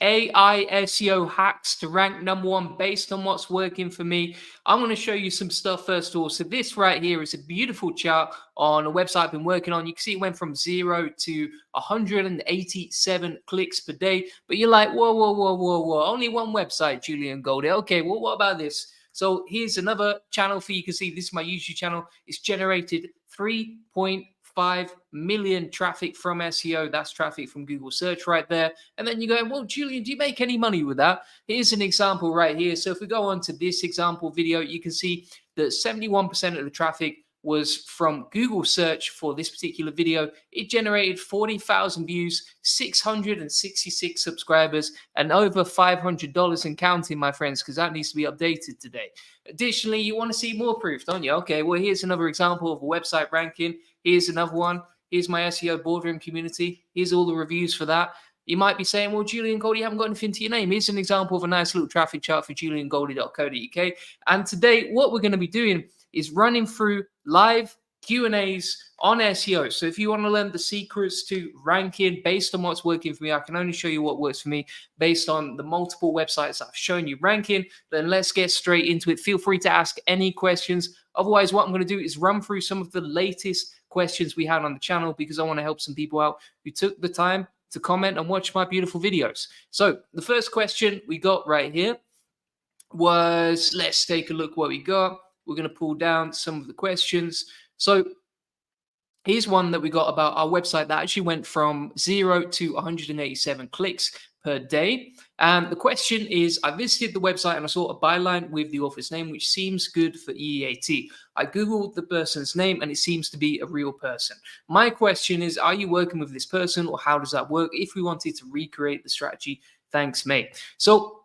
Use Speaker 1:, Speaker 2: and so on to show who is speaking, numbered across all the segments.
Speaker 1: AI SEO hacks to rank #1 based on what's working for me. I'm going to show you some stuff first of all. So this right here is a beautiful chart on a website I've been working on. You can see it went from 0 to 187 clicks per day. But you're like, whoa. Only one website, Julian Goldie. Okay, well, what about this? So here's another channel for you. You can see this is my YouTube channel. It's generated 3.5 million traffic from SEO. That's traffic from Google search right there. And then you go, well, Julian, do you make any money with that? Here's an example right here. So if we go on to this example video, you can see that 71% of the traffic was from Google search for this particular video. It generated 40,000 views, 666 subscribers, and over $500 and counting, my friends, because that needs to be updated today. Additionally, you want to see more proof, don't you? Okay, well, here's another example of a website ranking. Here's another one. Here's my SEO boardroom community. Here's all the reviews for that. You might be saying, well, Julian Goldie, you haven't got anything to your name. Here's an example of a nice little traffic chart for juliangoldie.co.uk. And today, what we're going to be doing is running through live Q&As on SEO. So if you want to learn the secrets to ranking based on what's working for me, I can only show you what works for me based on the multiple websites I've shown you ranking. Then let's get straight into it. Feel free to ask any questions. Otherwise, what I'm going to do is run through some of the latest questions we had on the channel because I want to help some people out who took the time to comment and watch my beautiful videos. So the first question we got right here was, let's take a look what we got. We're going to pull down some of the questions. So here's one that we got about our website that actually went from 0 to 187 clicks per day. And the question is, I visited the website and I saw a byline with the author's name, which seems good for EAT. I Googled the person's name and it seems to be a real person. My question is, are you working with this person or how does that work? If we wanted to recreate the strategy, thanks, mate. So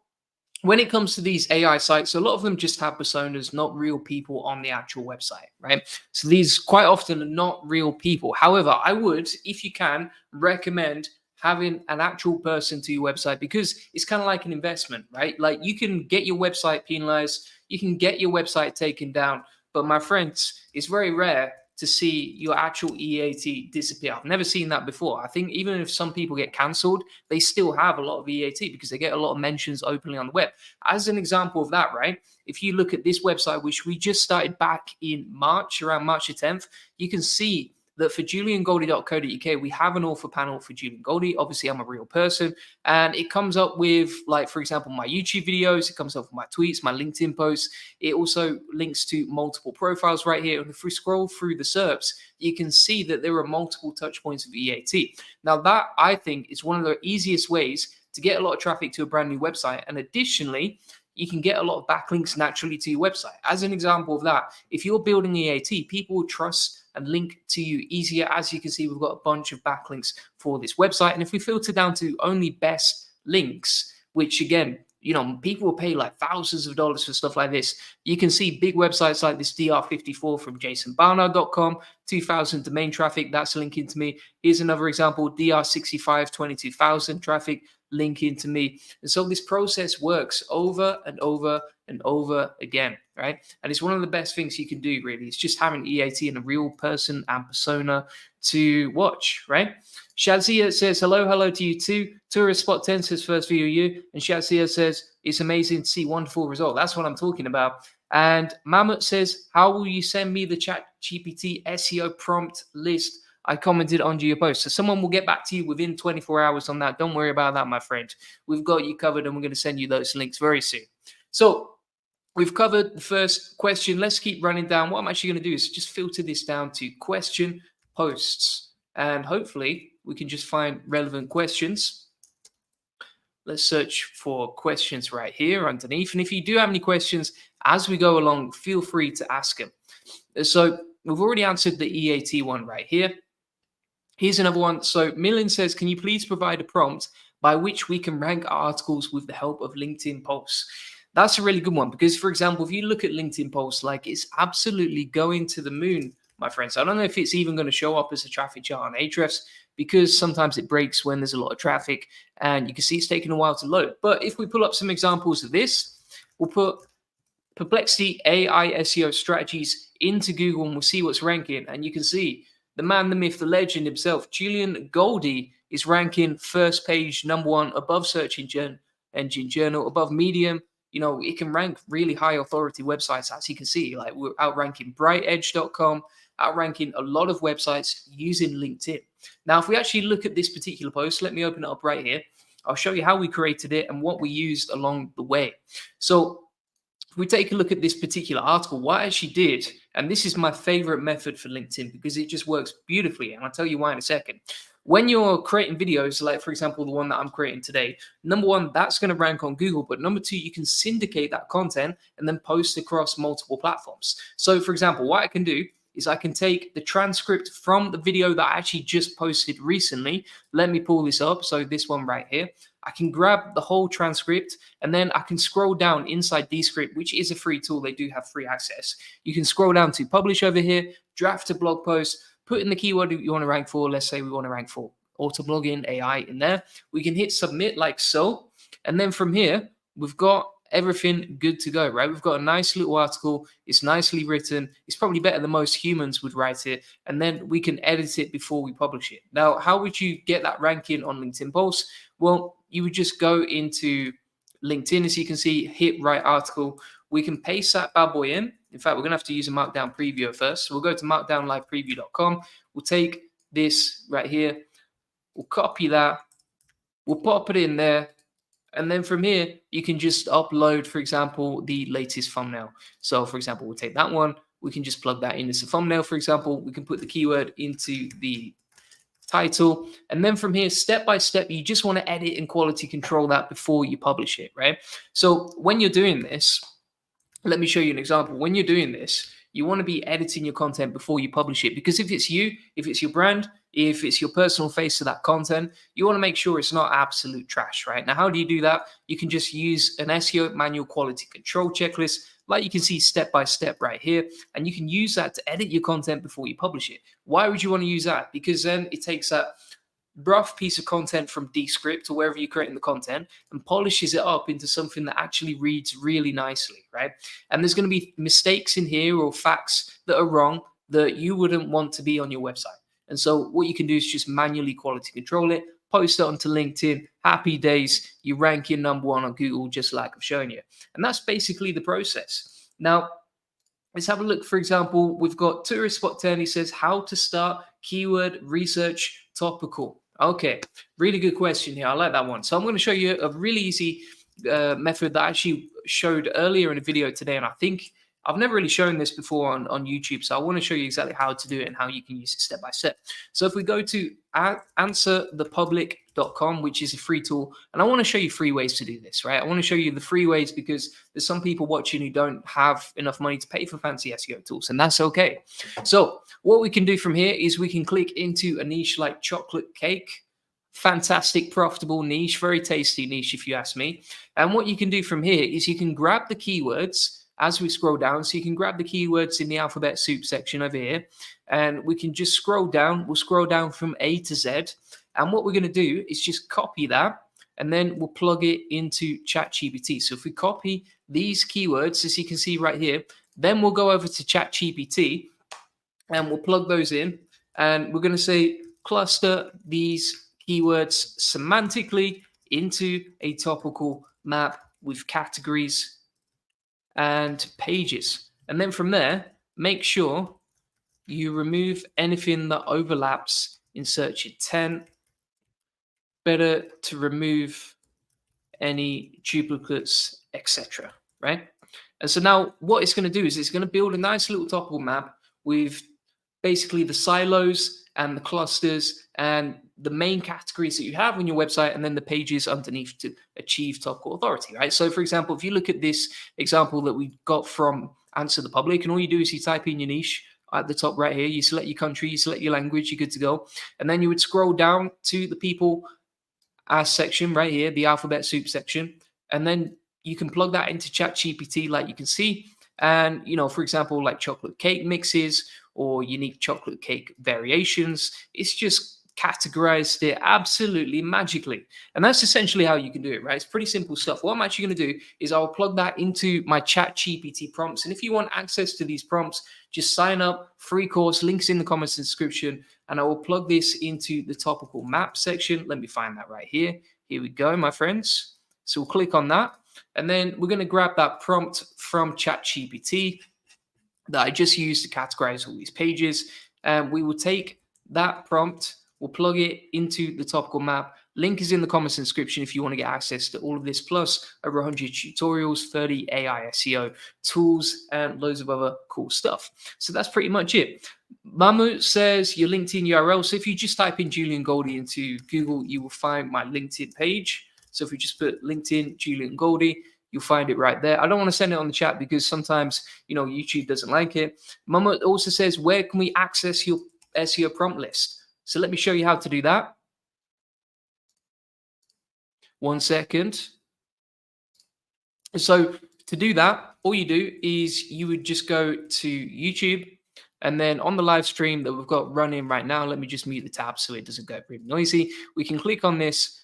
Speaker 1: when it comes to these AI sites, a lot of them just have personas, not real people on the actual website, right? So these quite often are not real people. However, I would, if you can, recommend having an actual person to your website because it's kind of like an investment, right? Like you can get your website penalized, you can get your website taken down, but my friends, it's very rare to see your actual EAT disappear. I've never seen that before. I think even if some people get cancelled, they still have a lot of EAT because they get a lot of mentions openly on the web. As an example of that, right? If you look at this website, which we just started back in March, around March the 10th, you can see that for juliangoldie.co.uk, we have an author panel for Julian Goldie. Obviously, I'm a real person. And it comes up with, like, for example, my YouTube videos. It comes up with my tweets, my LinkedIn posts. It also links to multiple profiles right here. And if we scroll through the SERPs, you can see that there are multiple touch points of EAT. Now, that, I think, is one of the easiest ways to get a lot of traffic to a brand new website. And additionally, you can get a lot of backlinks naturally to your website. As an example of that, if you're building EAT, people will trust and link to you easier. As you can see, we've got a bunch of backlinks for this website. And if we filter down to only best links, which again, you know, people will pay like thousands of dollars for stuff like this. You can see big websites like this DR54 from jasonbarnard.com, 2,000 domain traffic, that's linking to me. Here's another example, DR65, 22,000 traffic, linking to me. And so this process works over and over and over again, right? And it's one of the best things you can do, really. It's just having EAT and a real person and persona to watch, right? Shazia says, hello to you too. Tourist Spot 10 says, first view you. And Shazia says, it's amazing to see wonderful result. That's what I'm talking about. And Mammoth says, how will you send me the ChatGPT SEO prompt list? I commented under your post. So someone will get back to you within 24 hours on that. Don't worry about that, my friend. We've got you covered and we're going to send you those links very soon. So we've covered the first question. Let's keep running down. What I'm actually going to do is just filter this down to question posts. And hopefully we can just find relevant questions. Let's search for questions right here underneath. And if you do have any questions as we go along, feel free to ask them. So we've already answered the EAT one right here. Here's another one. So Millen says, can you please provide a prompt by which we can rank our articles with the help of LinkedIn posts? That's a really good one because, for example, if you look at LinkedIn posts, like it's absolutely going to the moon, my friends. I don't know if it's even going to show up as a traffic chart on Ahrefs because sometimes it breaks when there's a lot of traffic and you can see it's taking a while to load. But if we pull up some examples of this, we'll put Perplexity AI SEO strategies into Google and we'll see what's ranking. And you can see the man, the myth, the legend himself, Julian Goldie, It's ranking first page, number one, above search engine journal, above Medium. You know, it can rank really high authority websites, as you can see. Like, we're outranking brightedge.com, outranking a lot of websites using LinkedIn. Now, if we actually look at this particular post, let me open it up right here. I'll show you how we created it and what we used along the way. So if we take a look at this particular article, what I actually did, and this is my favorite method for LinkedIn because it just works beautifully, and I'll tell you why in a second. When you're creating videos, like for example, the one that I'm creating today, number one, that's going to rank on Google, but number two, you can syndicate that content and then post across multiple platforms. So for example, what I can do is I can take the transcript from the video that I actually just posted recently. Let me pull this up. So this one right here, I can grab the whole transcript and then I can scroll down inside Descript, which is a free tool. They do have free access. You can scroll down to publish over here, draft a blog post, put in the keyword you want to rank for. Let's say we want to rank for auto blogging AI in there. We can hit submit like so. And then from here, we've got everything good to go, right? We've got a nice little article. It's nicely written. It's probably better than most humans would write it. And then we can edit it before we publish it. Now, how would you get that ranking on LinkedIn posts? Well, you would just go into LinkedIn, as you can see, hit write article. We can paste that bad boy in. In fact, we're going to have to use a Markdown preview first. So we'll go to markdownlivepreview.com. We'll take this right here. We'll copy that. We'll pop it in there. And then from here, you can just upload, for example, the latest thumbnail. So for example, we'll take that one. We can just plug that in as a thumbnail, for example. We can put the keyword into the title. And then from here, step by step, you just want to edit and quality control that before you publish it, right? So when you're doing this, let me show you an example. When you're doing this, you want to be editing your content before you publish it, because if it's you, if it's your brand, if it's your personal face to that content, you want to make sure it's not absolute trash, right? Now, how do you do that? You can just use an SEO manual quality control checklist, like you can see step by step right here, and you can use that to edit your content before you publish it. Why would you want to use that? Because then it takes that rough piece of content from Descript or wherever you're creating the content and polishes it up into something that actually reads really nicely, right? And there's going to be mistakes in here or facts that are wrong that you wouldn't want to be on your website. And so what you can do is just manually quality control it, post it onto LinkedIn. Happy days, you rank your number one on Google, just like I've shown you. And that's basically the process. Now, let's have a look. For example, we've got Tourist Spot 10. He says, how to start keyword research topical. Okay, really good question here. I like that one. So I'm going to show you a really easy method that I actually showed earlier in a video today. And I think I've never really shown this before on YouTube. So I want to show you exactly how to do it and how you can use it step by step. So if we go to answerthepublic.com, which is a free tool, and I want to show you 3 ways to do this, right? I want to show you the 3 ways because there's some people watching who don't have enough money to pay for fancy SEO tools, and that's okay. So what we can do from here is we can click into a niche like chocolate cake. Fantastic, profitable niche, very tasty niche if you ask me. And what you can do from here is you can grab the keywords as we scroll down. So you can grab the keywords in the alphabet soup section over here, and we can just scroll down. We'll scroll down from A to Z. And what we're going to do is just copy that, and then we'll plug it into ChatGPT. So if we copy these keywords, as you can see right here, then we'll go over to ChatGPT and we'll plug those in. And we're going to say, cluster these keywords semantically into a topical map with categories and pages. And then from there, make sure you remove anything that overlaps in search intent. Better to remove any duplicates, etc. Right? And so now what it's going to do is it's going to build a nice little topical map with basically the silos and the clusters and the main categories that you have on your website, and then the pages underneath to achieve topical authority, right? So for example, if you look at this example that we got from Answer the Public, and all you do is you type in your niche at the top right here, you select your country, you select your language, you're good to go. And then you would scroll down to the people as section right here, the alphabet soup section. And then you can plug that into ChatGPT like you can see. And, you know, for example, like chocolate cake mixes or unique chocolate cake variations, it's just categorized it absolutely magically. And that's essentially how you can do it, right? It's pretty simple stuff. What I'm actually going to do is I'll plug that into my ChatGPT prompts. And if you want access to these prompts, just sign up, free course, links in the comments and description, and I will plug this into the topical map section. Let me find that right here. Here we go, my friends. So we'll click on that. And then we're going to grab that prompt from ChatGPT that I just used to categorize all these pages. And we will take that prompt, we'll plug it into the topical map. Link is in the comments and description if you want to get access to all of this, plus over 100 tutorials, 30 AI SEO tools, and loads of other cool stuff. So that's pretty much it. Mamu says your LinkedIn URL. So if you just type in Julian Goldie into Google, you will find my LinkedIn page. So if you just put LinkedIn Julian Goldie, you'll find it right there. I don't want to send it on the chat because sometimes, YouTube doesn't like it. Mama also says, where can we access your SEO prompt list? So let me show you how to do that. 1 second. So to do that, all you do is you would just go to YouTube, and then on the live stream that we've got running right now, let me just mute the tab so it doesn't go really noisy. We can click on this,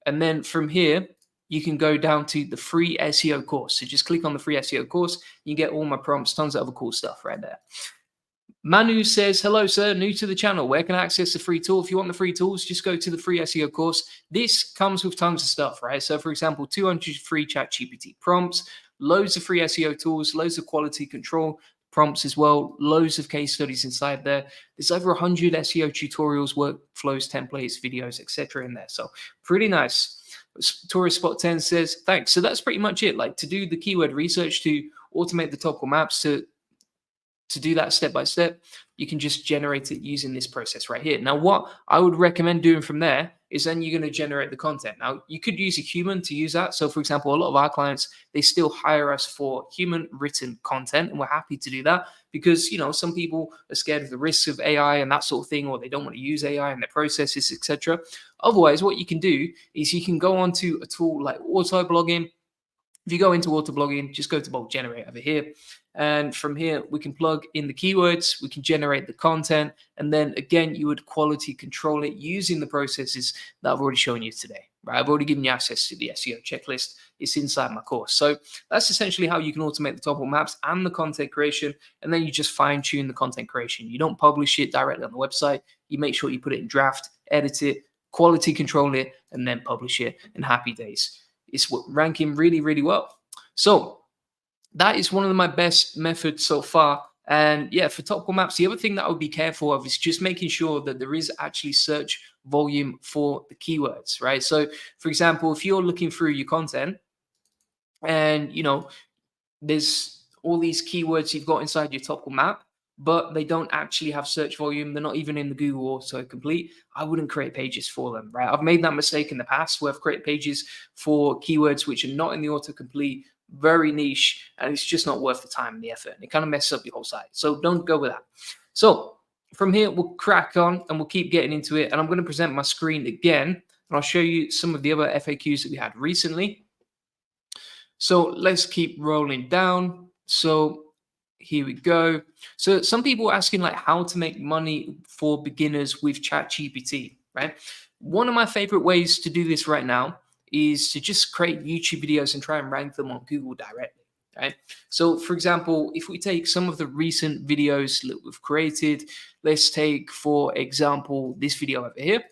Speaker 1: and then from here, you can go down to the free SEO course. So just click on the free SEO course. You get all my prompts, tons of other cool stuff right there. Manu says, hello, sir, new to the channel. Where can I access the free tool? If you want the free tools, just go to the free SEO course. This comes with tons of stuff, right? So for example, 200 free ChatGPT prompts, loads of free SEO tools, loads of quality control prompts as well, loads of case studies inside there. There's over 100 SEO tutorials, workflows, templates, videos, etc. in there. So pretty nice. Tourist Spot 10 says, thanks. So that's pretty much it. Like to do the keyword research, to automate the topical maps, to do that step by step, you can just generate it using this process right here. Now, what I would recommend doing from there is then you're going to generate the content. Now, you could use a human to use that. So, for example, a lot of our clients, they still hire us for human written content, and we're happy to do that because, some people are scared of the risks of AI and that sort of thing, or they don't want to use AI in their processes, etc. Otherwise, what you can do is you can go onto a tool like auto blogging. If you go into auto blogging, just go to bulk generate over here. And from here, we can plug in the keywords, we can generate the content, and then again, you would quality control it using the processes that I've already shown you today, right? I've already given you access to the SEO checklist. It's inside my course. So that's essentially how you can automate the topical maps and the content creation. And then you just fine tune the content creation. You don't publish it directly on the website. You make sure you put it in draft, edit it, quality control it, and then publish it, and happy days. It's ranking really, really well. So that is one of my best methods so far. And yeah, for topical maps, the other thing that I would be careful of is just making sure that there is actually search volume for the keywords, right? So for example, if you're looking through your content and, there's all these keywords you've got inside your topical map, but they don't actually have search volume. They're not even in the Google autocomplete. I wouldn't create pages for them, right? I've made that mistake in the past where I've created pages for keywords which are not in the autocomplete, very niche, and it's just not worth the time and the effort. And it kind of messes up your whole site. So don't go with that. So from here, we'll crack on and we'll keep getting into it. And I'm going to present my screen again, and I'll show you some of the other FAQs that we had recently. So let's keep rolling down. So here we go. So some people are asking like how to make money for beginners with ChatGPT, right? One of my favorite ways to do this right now is to just create YouTube videos and try and rank them on Google directly, right? So for example, if we take some of the recent videos that we've created, let's take, for example, this video over here.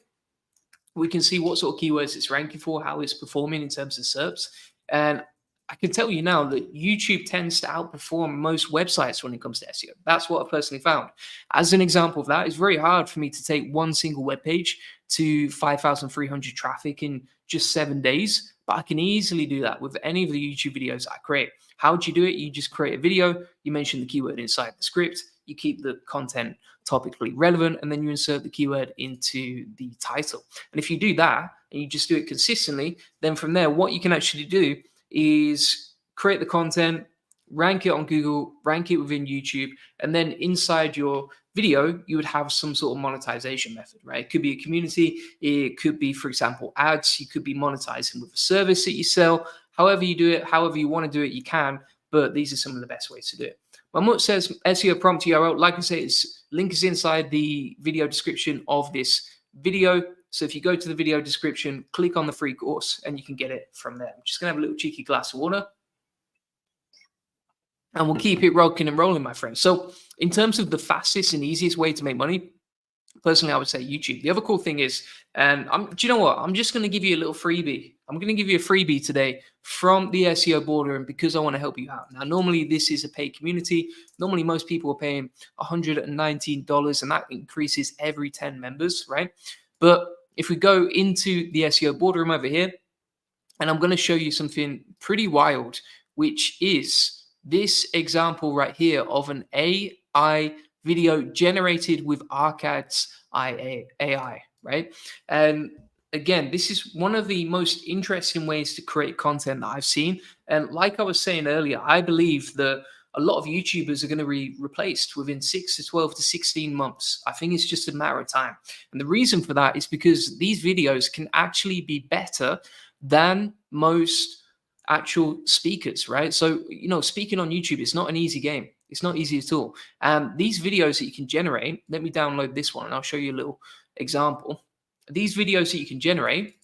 Speaker 1: We can see what sort of keywords it's ranking for, how it's performing in terms of SERPs. And I can tell you now that YouTube tends to outperform most websites when it comes to SEO. That's what I personally found. As an example of that, it's very hard for me to take one single web page to 5,300 traffic in just 7 days, but I can easily do that with any of the YouTube videos I create. How do you do it? You just create a video, you mention the keyword inside the script, you keep the content topically relevant, and then you insert the keyword into the title. And if you do that, and you just do it consistently, then from there, what you can actually do is create the content, rank it on Google, rank it within YouTube, and then inside your video, you would have some sort of monetization method, right? It could be a community, it could be, for example, ads, you could be monetizing with a service that you sell. However you do it, however you want to do it, you can, but these are some of the best ways to do it. When it says SEO prompt URL, like I say, its link is inside the video description of this video. So if you go to the video description, click on the free course and you can get it from there. I'm just gonna have a little cheeky glass of water and we'll keep it rocking and rolling, my friends. So in terms of the fastest and easiest way to make money, personally, I would say YouTube. The other cool thing is, do you know what? I'm just going to give you a little freebie. I'm going to give you a freebie today from the SEO Boardroom because I want to help you out. Now, normally this is a paid community. Normally most people are paying $119 and that increases every 10 members, right? But if we go into the SEO Boardroom over here, and I'm going to show you something pretty wild, which is this example right here of an AI video generated with Arcad's AI, right? And again, this is one of the most interesting ways to create content that I've seen. And like I was saying earlier, I believe that a lot of YouTubers are going to be replaced within 6 to 12 to 16 months. I think it's just a matter of time. And the reason for that is because these videos can actually be better than most actual speakers, right? So, speaking on YouTube, it's not an easy game. It's not easy at all. These videos that you can generate, let me download this one and I'll show you a little example. These videos that you can generate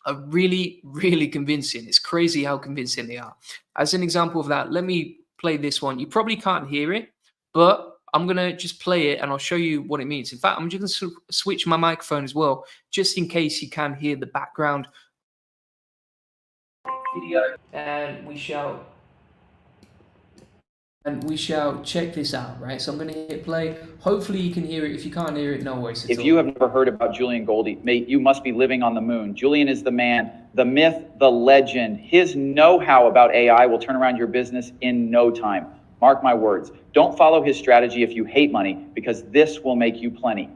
Speaker 1: are really, really convincing. It's crazy how convincing they are. As an example of that, let me play this one. You probably can't hear it, but I'm going to just play it and I'll show you what it means. In fact, I'm just going to switch my microphone as well, just in case you can hear the background video, and we shall check this out, right? So I'm going to hit play. Hopefully you can hear it. If you can't hear it, no worries.
Speaker 2: If you have never heard about Julian Goldie, mate, you must be living on the moon. Julian is the man, the myth, the legend. His know-how about AI will turn around your business in no time. Mark my words. Don't follow his strategy if you hate money, because this will make you plenty.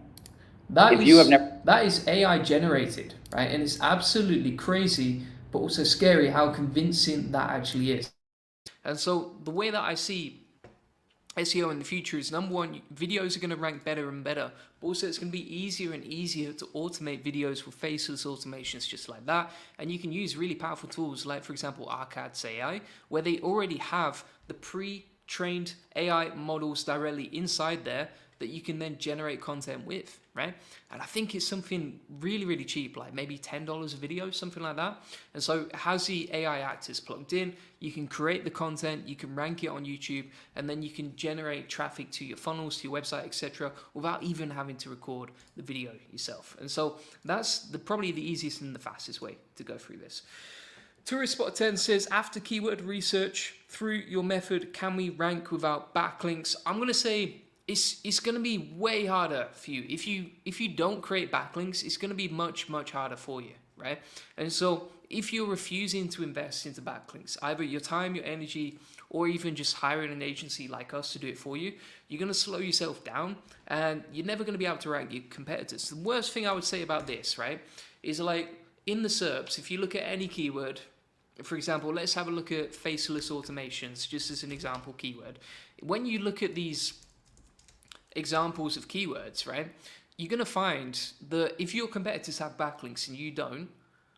Speaker 1: That is AI generated, right? And it's absolutely crazy, but also scary how convincing that actually is. And so the way that I see SEO in the future is, number one, videos are going to rank better and better, but also it's going to be easier and easier to automate videos with faceless automations just like that. And you can use really powerful tools like, for example, Arcad's AI, where they already have the pre-trained AI models directly inside there that you can then generate content with, right? And I think it's something really, really cheap, like maybe $10 a video, something like that. And so it has the AI actors plugged in. You can create the content, you can rank it on YouTube, and then you can generate traffic to your funnels, to your website, etc., without even having to record the video yourself. And so that's probably the easiest and the fastest way to go through this. Tourist Spot 10 says, after keyword research through your method, can we rank without backlinks? I'm going to say it's going to be way harder for you. If you don't create backlinks, it's going to be much, much harder for you, right? And so if you're refusing to invest into backlinks, either your time, your energy, or even just hiring an agency like us to do it for you, you're going to slow yourself down and you're never going to be able to rank your competitors. The worst thing I would say about this, right, is like in the SERPs, if you look at any keyword, for example, let's have a look at faceless automations, just as an example keyword. When you look at these examples of keywords, right, you're going to find that if your competitors have backlinks and you don't,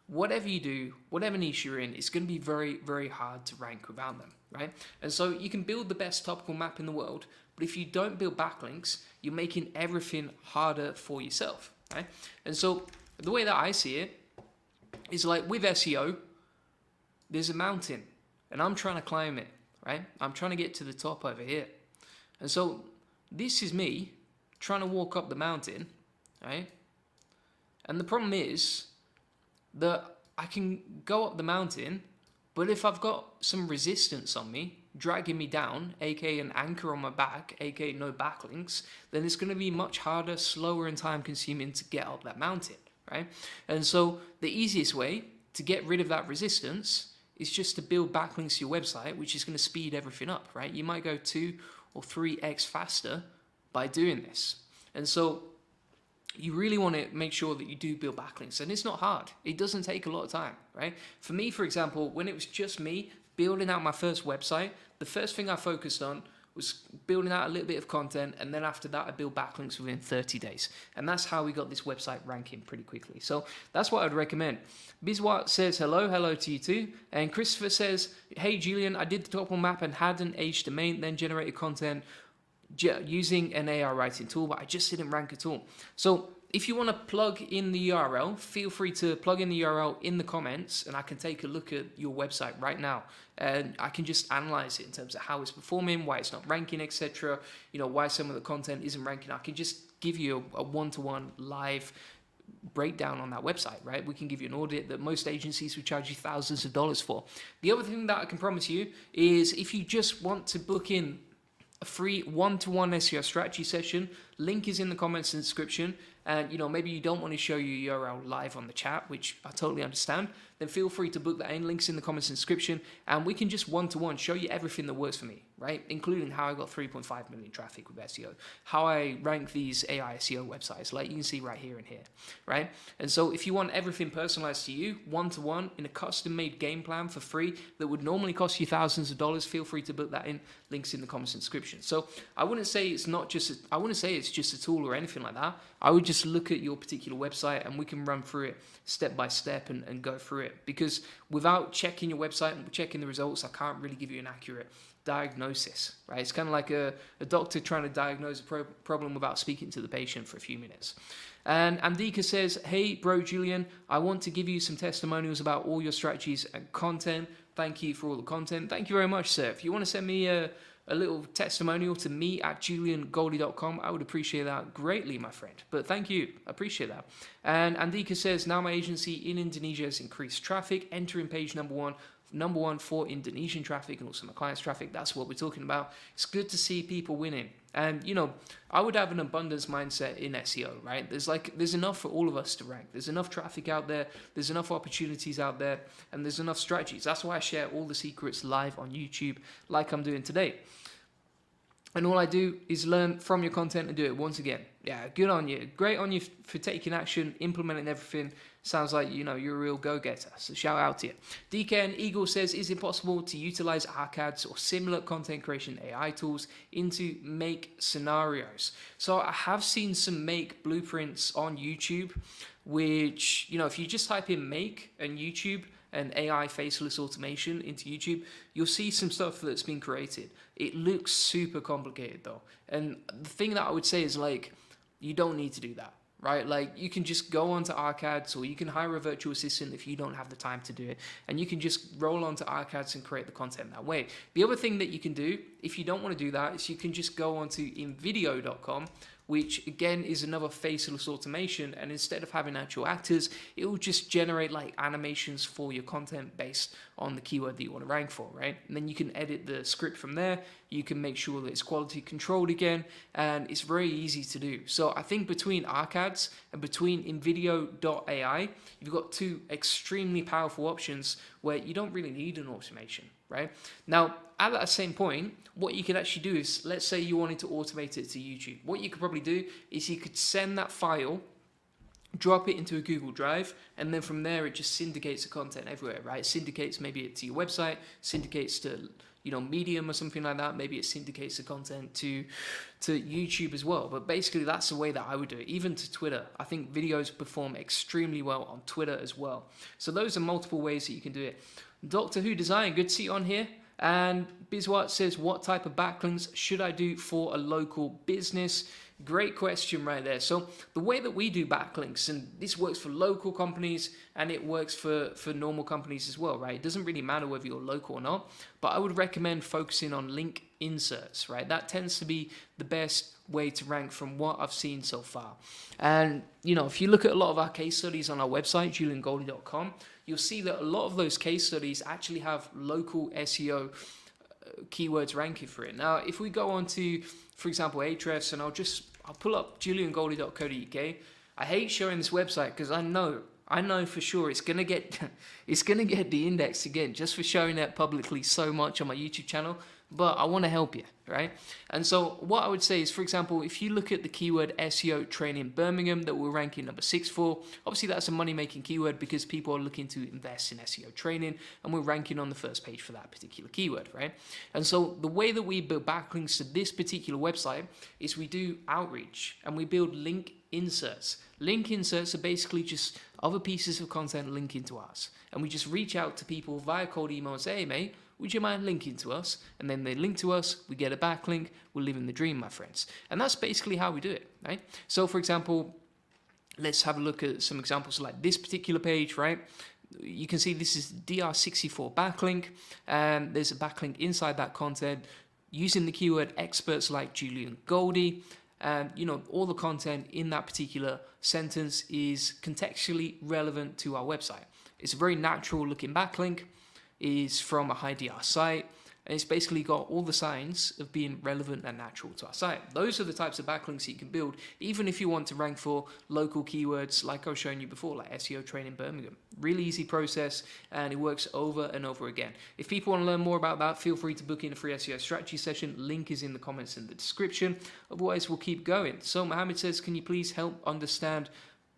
Speaker 1: whatever you do, whatever niche you're in, it's going to be very, very hard to rank without them, right? And so you can build the best topical map in the world, but if you don't build backlinks, you're making everything harder for yourself, right? And so the way that I see it is like with SEO, there's a mountain and I'm trying to climb it, right? I'm trying to get to the top over here. And so this is me trying to walk up the mountain, right? And the problem is that I can go up the mountain, but if I've got some resistance on me, dragging me down, aka an anchor on my back, aka no backlinks, then it's going to be much harder, slower and time consuming to get up that mountain, right? And so the easiest way to get rid of that resistance is just to build backlinks to your website, which is going to speed everything up, right? You might go 2 or 3x faster by doing this. And so you really want to make sure that you do build backlinks, and it's not hard. It doesn't take a lot of time, right? For me, for example, when it was just me building out my first website, the first thing I focused on was building out a little bit of content, and then after that I built backlinks within 30 days. And that's how we got this website ranking pretty quickly. So that's what I'd recommend. Bizwat says hello to you too. And Christopher says, hey Julian, I did the top one map and had an H domain, then generated content using an AI writing tool, but I just didn't rank at all. So if you want to plug in the URL, feel free to plug in the URL in the comments, and I can take a look at your website right now, and I can just analyze it in terms of how it's performing, why it's not ranking, etc. You know, why some of the content isn't ranking. I can just give you a one-to-one live breakdown on that website, right? We can give you an audit that most agencies would charge you thousands of dollars for. The other thing that I can promise you is if you just want to book in a free one-to-one SEO strategy session, link is in the comments and description, and you know, maybe you don't want to show your URL live on the chat, which I totally understand, then feel free to book that in. Links in the comments and description, and we can just one-to-one show you everything that works for me, right? Including how I got 3.5 million traffic with SEO, how I rank these AI SEO websites, like you can see right here and here, right? And so if you want everything personalized to you, one-to-one in a custom-made game plan for free that would normally cost you thousands of dollars, feel free to book that in. Links in the comments and description. So I wouldn't say it's not just, I wouldn't say it's just a tool or anything like that. I would just look at your particular website and we can run through it step by step and go through it, because without checking your website and checking the results, I can't really give you an accurate diagnosis, right? It's kind of like a doctor trying to diagnose a problem without speaking to the patient for a few minutes. And Andika says, hey bro Julian, I want to give you some testimonials about all your strategies and content. Thank you for all the content. Thank you very much, sir. If you want to send me a little testimonial to me at juliangoldie.com, I would appreciate that greatly, my friend. But thank you, I appreciate that. And Andika says, now my agency in Indonesia has increased traffic, entering page number one for Indonesian traffic and also my clients' traffic. That's what we're talking about. It's good to see people winning. And, you know, I would have an abundance mindset in SEO, right? There's enough for all of us to rank. There's enough traffic out there. There's enough opportunities out there. And there's enough strategies. That's why I share all the secrets live on YouTube like I'm doing today. And all I do is learn from your content and do it once again. Yeah, good on you. Great on you for taking action, implementing everything. Sounds like, you know, you're a real go-getter. So shout out to you. DK and Eagle says, is it possible to utilize ArcAds or similar content creation AI tools into make scenarios? So I have seen some make blueprints on YouTube, which, you know, if you just type in make and YouTube and AI faceless automation into YouTube, you'll see some stuff that's been created. It looks super complicated though. And the thing that I would say is, like, you don't need to do that, right? Like, you can just go onto ArcAds, or you can hire a virtual assistant if you don't have the time to do it, and you can just roll onto ArcAds and create the content that way. The other thing that you can do, if you don't want to do that, is you can just go onto invideo.com, which again is another faceless automation, and instead of having actual actors, it will just generate like animations for your content based on the keyword that you want to rank for, right? And then you can edit the script from there. You can make sure that it's quality controlled again, and it's very easy to do. So I think between ArcAds and between invideo.ai, you've got two extremely powerful options where you don't really need an automation, right? Now, at that same point, what you could actually do is, let's say you wanted to automate it to YouTube. What you could probably do is you could send that file, drop it into a Google Drive, and then from there it just syndicates the content everywhere, right? It syndicates maybe it to your website, syndicates to, you know, Medium or something like that. Maybe it syndicates the content to YouTube as well. But basically that's the way that I would do it. Even to Twitter. I think videos perform extremely well on Twitter as well. So those are multiple ways that you can do it. Doctor Who Design, good to see you on here. And Bizwat says, what type of backlinks should I do for a local business? Great question right there. So the way that we do backlinks, and this works for local companies and it works for normal companies as well, right? It doesn't really matter whether you're local or not, but I would recommend focusing on link inserts, right? That tends to be the best way to rank from what I've seen so far. And, you know, if you look at a lot of our case studies on our website, juliangoldie.com, you'll see that a lot of those case studies actually have local SEO keywords ranking for it. Now, if we go on to, for example, Ahrefs, and I'll pull up juliangoldie.co.uk. I hate showing this website because I know for sure it's gonna get the index again just for showing that publicly so much on my YouTube channel. but I want to help you, right? And so what I would say is, for example, if you look at the keyword SEO training Birmingham that we're ranking number 6 for, obviously that's a money-making keyword because people are looking to invest in SEO training, and we're ranking on the first page for that particular keyword, right? And so the way that we build backlinks to this particular website is we do outreach and we build link inserts. Link inserts are basically just other pieces of content linking to us, and we just reach out to people via cold email and say, hey mate, would you mind linking to us? And then they link to us, we get a backlink, we're living the dream, my friends. And that's basically how we do it, right? So for example, let's have a look at some examples like this particular page, right? You can see this is DR64 backlink, and there's a backlink inside that content using the keyword experts like Julian Goldie. And you know, all the content in that particular sentence is contextually relevant to our website. It's a very natural looking backlink, is from a high DR site, and it's basically got all the signs of being relevant and natural to our site. Those are the types of backlinks you can build, even if you want to rank for local keywords like I was showing you before, like SEO training Birmingham. Really easy process, and it works over and over again. If people want to learn more about that, feel free to book in a free SEO strategy session. Link is in the comments in the description. Otherwise, we'll keep going. So Mohammed says, can you please help understand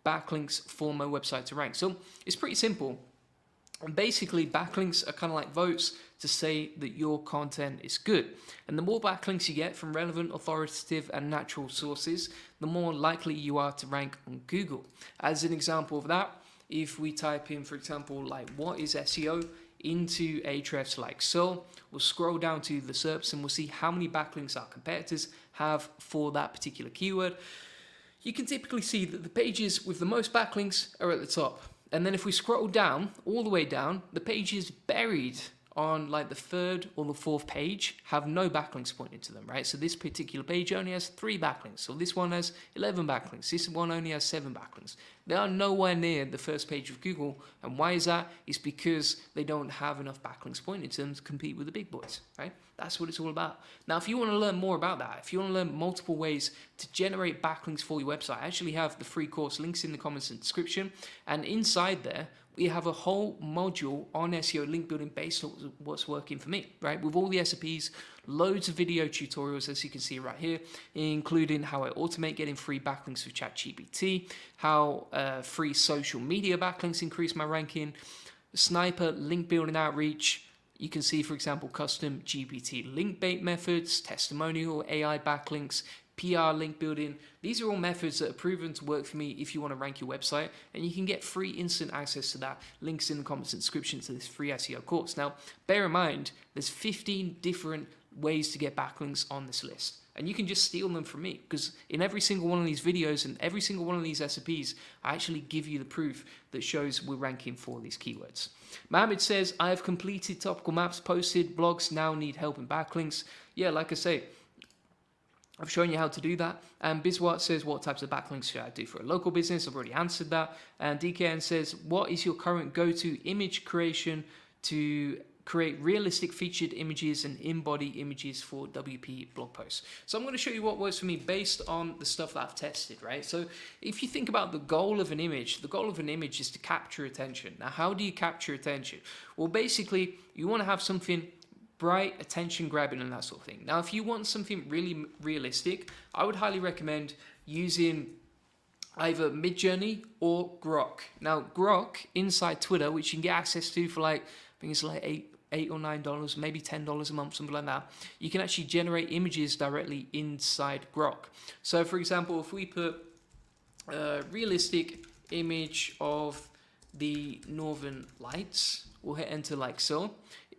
Speaker 1: backlinks for my website to rank? So it's pretty simple. And basically, backlinks are kind of like votes to say that your content is good. And the more backlinks you get from relevant, authoritative, and natural sources, the more likely you are to rank on Google. As an example of that, if we type in, for example, like what is SEO into Ahrefs like so, we'll scroll down to the SERPs and we'll see how many backlinks our competitors have for that particular keyword. You can typically see that the pages with the most backlinks are at the top. And then if we scroll down, all the way down, the pages buried on like the 3rd or the 4th page have no backlinks pointed to them, right? So this particular page only has 3 backlinks. So this one has 11 backlinks. This one only has 7 backlinks. They are nowhere near the first page of Google. And why is that? It's because they don't have enough backlinks pointed to them to compete with the big boys, right? That's what it's all about. Now, if you want to learn more about that, if you want to learn multiple ways to generate backlinks for your website, I actually have the free course, links in the comments and description. And inside there, we have a whole module on SEO link building based on what's working for me, right? With all the SOPs, loads of video tutorials, as you can see right here, including how I automate getting free backlinks with ChatGPT, how free social media backlinks increase my ranking, sniper link building outreach. You can see, for example, custom GPT link bait methods, testimonial AI backlinks, PR link building. These are all methods that are proven to work for me if you want to rank your website, and you can get free instant access to that. Links in the comments and description to this free SEO course. Now, bear in mind, there's 15 different ways to get backlinks on this list. And you can just steal them from me, because in every single one of these videos and every single one of these SOPs, I actually give you the proof that shows we're ranking for these keywords. Mohammed says, I have completed topical maps, posted blogs, now need help in backlinks. Yeah, like I say, I've shown you how to do that. And Biswat says, what types of backlinks should I do for a local business? I've already answered that. And DKN says, what is your current go-to image creation to create realistic featured images and in-body images for WP blog posts? So I'm going to show you what works for me based on the stuff that I've tested, right? So if you think about the goal of an image, the goal of an image is to capture attention. Now, how do you capture attention? Well, basically, you want to have something bright, attention grabbing, and that sort of thing. Now, if you want something really realistic, I would highly recommend using either Midjourney or Grok. Now, Grok inside Twitter, which you can get access to for like, I think it's like $8 or $9, maybe $10 a month, something like that. You can actually generate images directly inside Grok. So, for example, if we put a realistic image of the Northern Lights, we'll hit enter like so.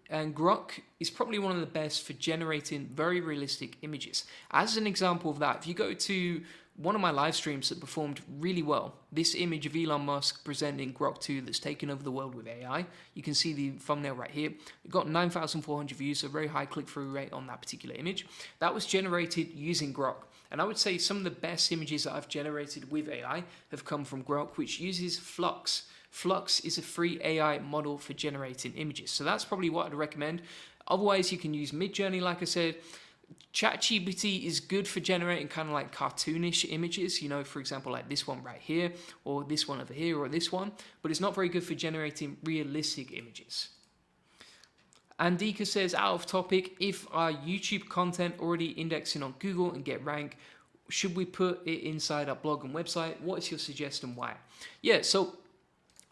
Speaker 1: And Grok is probably one of the best for generating very realistic images. As an example of that, if you go to one of my live streams that performed really well, this image of Elon Musk presenting Grok 2 that's taken over the world with AI, you can see the thumbnail right here. It got 9,400 views, so a very high click-through rate on that particular image. That was generated using Grok. And I would say some of the best images that I've generated with AI have come from Grok, which uses Flux. Flux is a free AI model for generating images. So that's probably what I'd recommend. Otherwise, you can use Midjourney, like I said. ChatGPT is good for generating kind of like cartoonish images, you know, for example, like this one right here, or this one over here, or this one. But it's not very good for generating realistic images. Andika says, out of topic, if our YouTube content already indexing on Google and get rank, should we put it inside our blog and website? What is your suggestion? Why? Yeah, so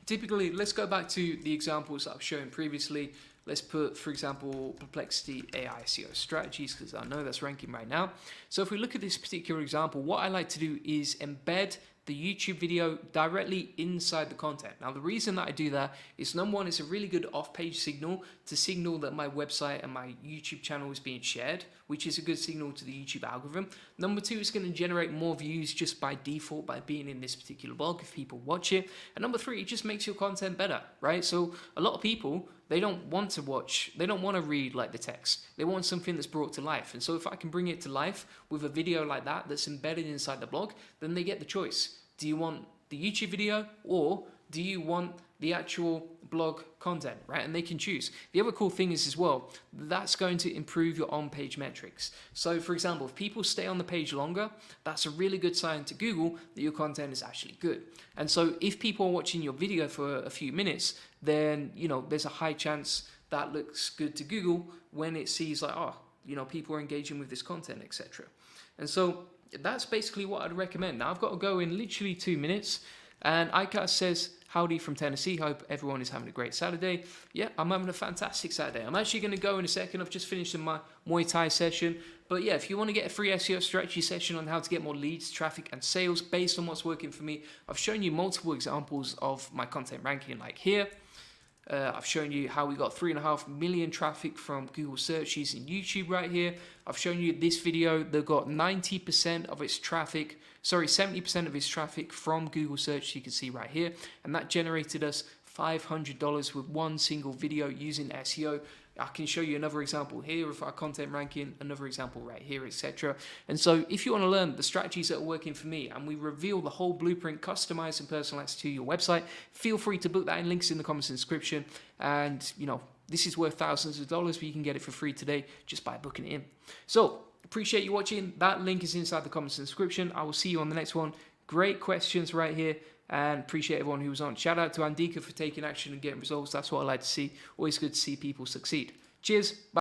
Speaker 1: typically, let's go back to the examples that I've shown previously. Let's put, for example, Perplexity AI SEO strategies, because I know that's ranking right now. So if we look at this particular example, what I like to do is embed the YouTube video directly inside the content. Now, the reason that I do that is, number one, it's a really good off-page signal to signal that my website and my YouTube channel is being shared, which is a good signal to the YouTube algorithm. Number two, it's going to generate more views just by default by being in this particular blog if people watch it. And number three, it just makes your content better, right? So a lot of people, they don't want to watch, they don't want to read like the text. They want something that's brought to life. And so if I can bring it to life with a video like that that's embedded inside the blog, then they get the choice. Do you want the YouTube video, or do you want the actual blog content, right? And they can choose. The other cool thing is as well, that's going to improve your on-page metrics. So for example, if people stay on the page longer, that's a really good sign to Google that your content is actually good. And so if people are watching your video for a few minutes, then, you know, there's a high chance that looks good to Google when it sees like, oh, you know, people are engaging with this content, etc. And so that's basically what I'd recommend. Now I've got to go in literally 2 minutes, and ICAS says, howdy from Tennessee, hope everyone is having a great Saturday. Yeah, I'm having a fantastic Saturday. I'm actually going to go in a second. I've just finished my Muay Thai session. But yeah, if you want to get a free SEO strategy session on how to get more leads, traffic, and sales based on what's working for me, I've shown you multiple examples of my content ranking like here. I've shown you how we got 3.5 million traffic from Google search using YouTube right here. I've shown you this video that got 90% of its traffic, 70% of its traffic from Google search, you can see right here. And that generated us $500 with one single video using SEO. I can show you another example here of our content ranking, another example right here, etc. And so if you want to learn the strategies that are working for me, and we reveal the whole blueprint, customized and personalized to your website, feel free to book that in, links in the comments and description. And, you know, this is worth thousands of dollars, but you can get it for free today just by booking it in. So appreciate you watching. That link is inside the comments and description. I will see you on the next one. Great questions right here. And appreciate everyone who was on. Shout out to Andika for taking action and getting results. That's what I like to see. Always good to see people succeed. Cheers. Bye.